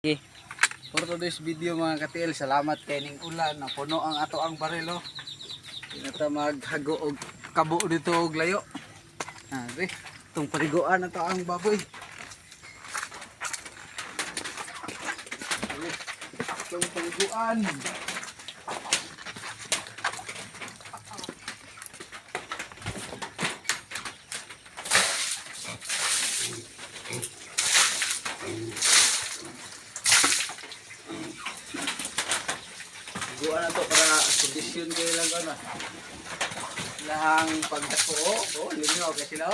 Okay. For today's video mga katil, salamat kay ning ulan na puno ang ato ang barelo. Tinata maghago og kabo dito og layo. Di, itong paliguan ato ang baboy. Itong paliguan. Buwan na to para kondisyon kayo lang ano. Lang pagdako, lingaw kasi sila.